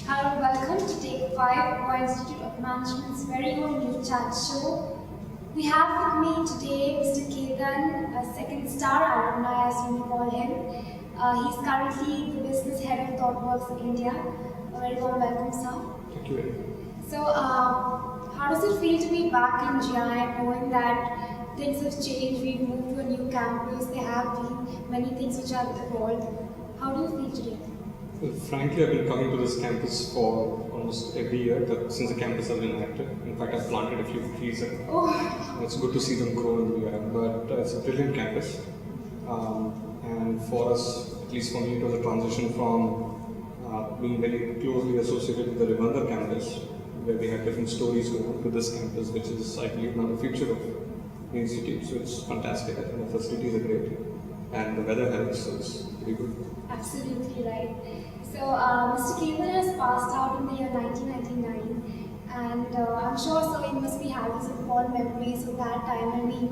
Hello, welcome to Take 5, Goa Institute of Management's very own new chat show. We have with me today Mr. Ketan, a second star alumni as we call him. He's currently the business head of ThoughtWorks India. A very warm welcome, sir. Thank you. So, how does it feel to be back in GI, knowing that things have changed, we've moved to a new campus, there have been many things which have evolved. How do you feel today? Well, frankly, I've been coming to this campus for almost every year since the campus has been active. In fact, I've planted a few trees there. Oh. It's good to see them grow in the air, but it's a brilliant campus. And for us, at least for me, it was a transition from being very closely associated with the Rivandar campus, where we had different stories going on, to this campus, which is, I believe, now the future of the institute. So it's fantastic. I think the facilities are great, and the weather helps, so it's very good. Absolutely right. So, Mr. Ketan has passed out in the year 1999, and I'm sure so he must be having some fond memories of that time. I mean,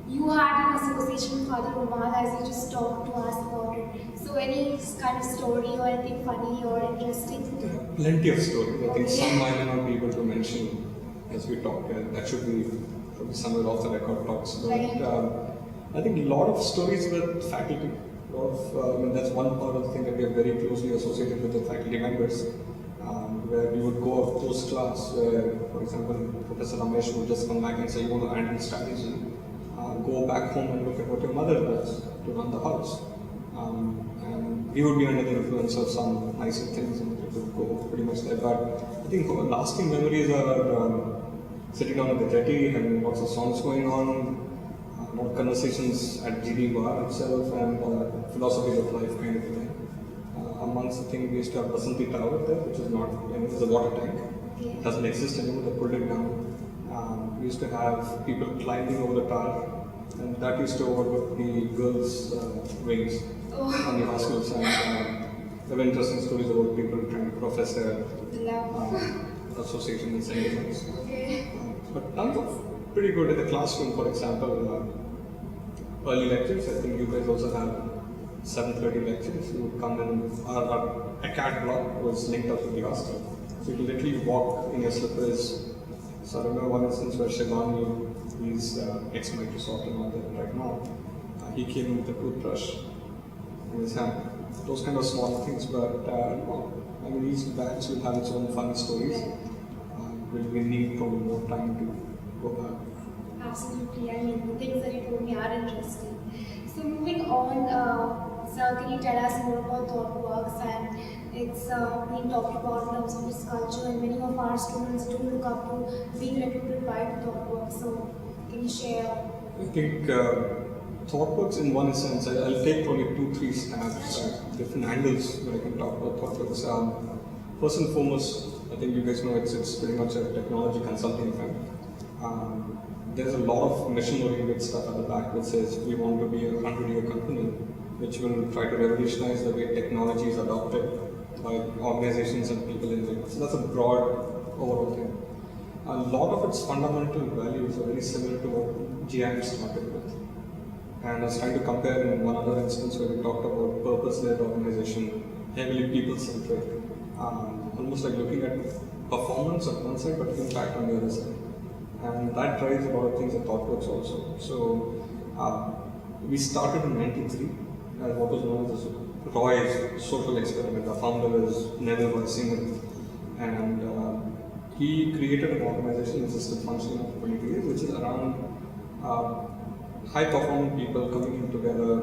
you had an association with Father Umar as you just talked to us about it. So, any kind of story or anything funny or interesting? Plenty of stories. I think some I may not be able to mention as we talk. That should be probably somewhere off the record talks. But right. I think a lot of stories with faculty. That's one part of the thing that we are very closely associated with the faculty members, where we would go post class, where, for example, Professor Ramesh would just come back and say, you want to handle strategy, go back home and look at what your mother does to run the house. And we would be under the influence of some nicer things and it would go pretty much there. But I think lasting memories are sitting down at the jetty, having lots of songs going on, conversations at GD bar itself, and philosophy of life kind of thing. Amongst the things, we used to have Basanti Tower there, which is not, it's a water tank. It doesn't exist anymore, they pulled it down. We used to have people climbing over the tower, and that used to overlook the girls' wings on the hostels. And there were interesting stories about people trying to profess their association and sentiments. But tons of pretty good in the classroom, for example. Early lectures, I think you guys also have 7:30 lectures. You would come in, our ACAD block was linked up with the hostel. So you could literally walk in your slippers. So I remember one instance where Shivani, he's ex-Microsoft and all that right now, he came in with a toothbrush in his hand. Those kind of small things, but I mean, each batch will have its own funny stories. We need probably more time to go back. Absolutely, I mean, the things that you told me are interesting. So moving on, sir, can you tell us more about ThoughtWorks, and it's being talked about in terms of its culture, and many of our students do look up to being recruited by ThoughtWorks, so can you share? I think ThoughtWorks in one sense, I'll take probably 2-3 stabs, different angles where I can talk about ThoughtWorks. First and foremost, I think you guys know it's pretty much a technology consulting firm. There's a lot of mission-oriented stuff at the back which says we want to be a 100-year company which will try to revolutionize the way technology is adopted by organizations and people in India. So that's a broad overall thing. A lot of its fundamental values are very similar to what GIM started with. And I was trying to compare in one other instance where we talked about purpose-led organization, heavily people-centric, almost like looking at performance on one side but impact on the other side. And that drives a lot of things at ThoughtWorks also. So we started in '93 as what was known as Roy's social experiment. Our founder is Neville Singh, and he created an organization which is still functioning for 20 years, which is around high-performing people coming in together,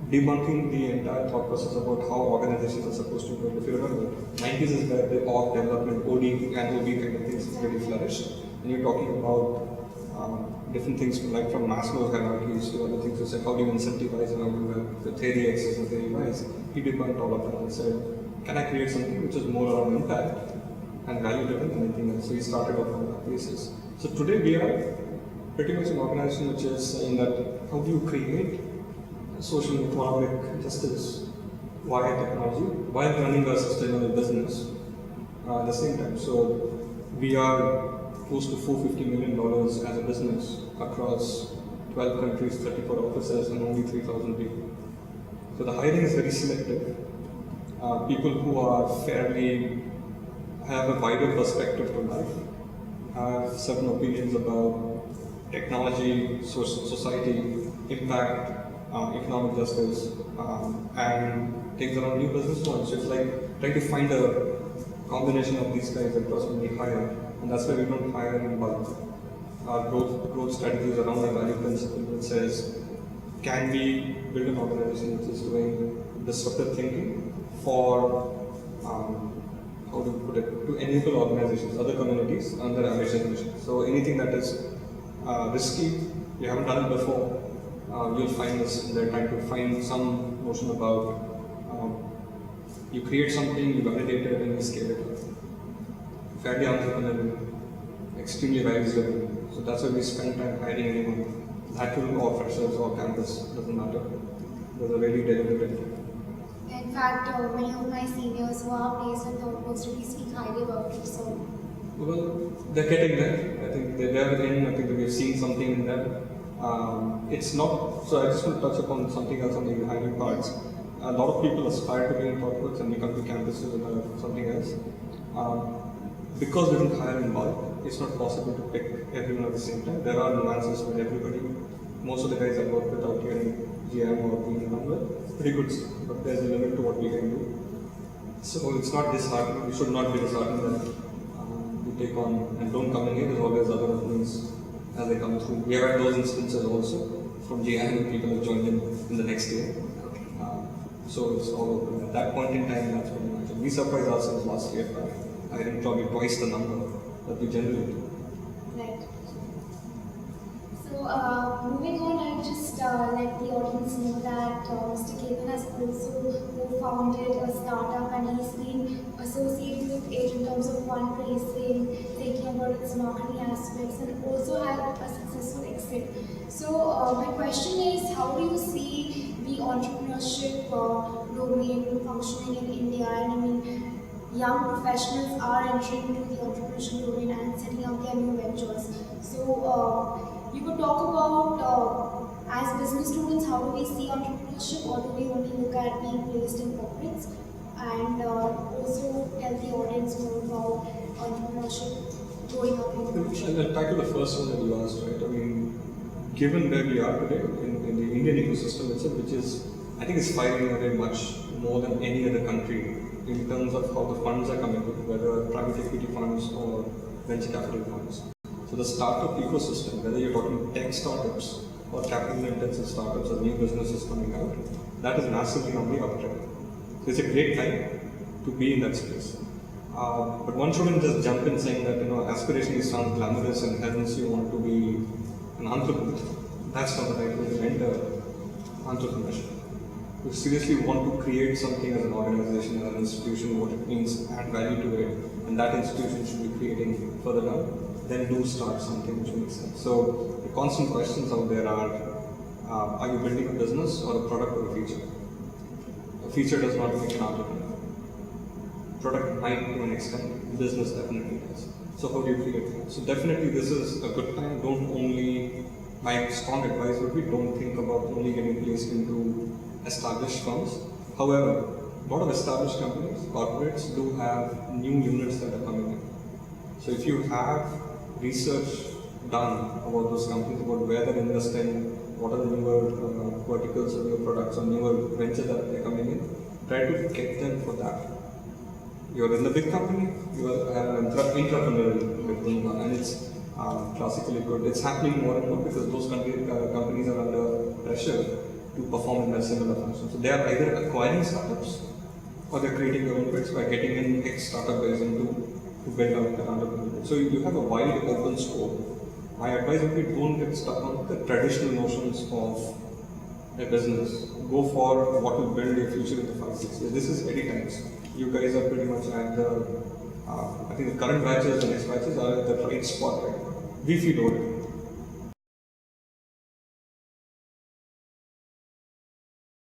debunking the entire thought process about how organizations are supposed to work. If you remember, 90s is where the org development, OD and OB kind of things really flourished. And you're talking about different things like from Maslow's hierarchies to other things. You said, how do you incentivize and how do you have the theory X and theory Y? He debunked all of that and said, can I create something which is more around impact and value driven than anything else? So he started off on that basis. So today we are pretty much an organization which is saying that how do you create social and economic justice via technology while running a sustainable business at the same time. So we are close to $450 million as a business across 12 countries, 34 offices, and only 3,000 people. So the hiring is very selective. people who are fairly have a wider perspective to life, have certain opinions about technology, society, impact, economic justice, and things around new business models. So it's like trying to find a combination of these guys across when we hire, and that's why we don't hire in bulk. Our growth strategies around the value principle that says, can we build an organization which is doing disruptive thinking for how to put it, to enable organizations, other communities, and their ambitious mission. So anything that is risky, you haven't done it before, you'll find us there trying to find some notion about you create something, you validate it, and you scale it up. Fairly entrepreneurial, extremely values-driven. So that's why we spend time hiring anyone, lateral or freshers or campus, doesn't matter. There's a really deliberate intent. In fact, many of my seniors who are placed in ThoughtWorks really speak highly about it. So, well, they're getting there. I think they're in. I think that we've seen something in them. It's not. So I just want to touch upon something else on the hiring parts. A lot of people aspire to be in ThoughtWorks and we come to campuses and have something else. Because we don't hire in bulk, it's not possible to pick everyone at the same time. There are nuances with everybody. Most of the guys I work with out here in GIM or being done with, pretty good stuff, but there's a limit to what we can do. So it's not disheartening, we should not be disheartened that we take on and don't come in here. There's always other openings as they come through. We have had those instances also from GIM and people have joined in the next year. So it's all open. At that point in time, that's what we imagine. We surprised ourselves last year by hiring probably twice the number that we generally do. right. So, moving on, I'll just let the audience know that Mr. Ketan has also co-founded a startup and he's been associated with it in terms of fundraising, thinking about its marketing aspects, and also had a successful exit. So, my question is, how do you see the entrepreneurship domain functioning in India? And I mean, young professionals are entering into the entrepreneurship domain and setting up their new ventures. So, you could talk about, as business students, how do we see entrepreneurship, or do we only look at being placed in corporates? And also tell the audience more about entrepreneurship growing up in the I'll tackle the first one that you asked, right? I mean, given where we are today in the Indian ecosystem itself, which is, I think it's firing away much more than any other country in terms of how the funds are coming in, whether private equity funds or venture capital funds. So the startup ecosystem, whether you're talking tech startups or capital-intensive startups or new businesses coming out, that is massively on the uptrend. So it's a great time to be in that space. But one shouldn't just jump in saying that, aspirationally sounds glamorous and heavens you want to be an entrepreneur. That's not the right way to enter entrepreneurship. You seriously want to create something as an organization, as an institution, what it means, add value to it, and that institution should be creating further down, then do start something which makes sense. So the constant questions out there are you building a business or a product or a feature? A feature does not make an entrepreneur. Product might to an extent, business definitely does. So how do you create that? So definitely this is a good time. My strong advice would be don't think about only getting placed into established firms. However, a lot of established companies, corporates, do have new units that are coming in. So if you have research done about those companies, about where they're investing, what are the newer verticals of your products or newer ventures that they're coming in, try to get them for that. You're in the big company, you have an entrepreneurial thing on, and it's classically good. It's happening more and more because those companies are under pressure to perform in a similar fashion. So they are either acquiring startups or they're creating their own bets by getting in ex-startup guys to build out their entrepreneurship. So you have a wide open scope. My advice would be don't get stuck on the traditional notions of a business. Go for what will build your future in the 5-6 years. This is eddy times. You guys are pretty much at the, I think the current batches, the next batches are at the right spot right now. We feel old.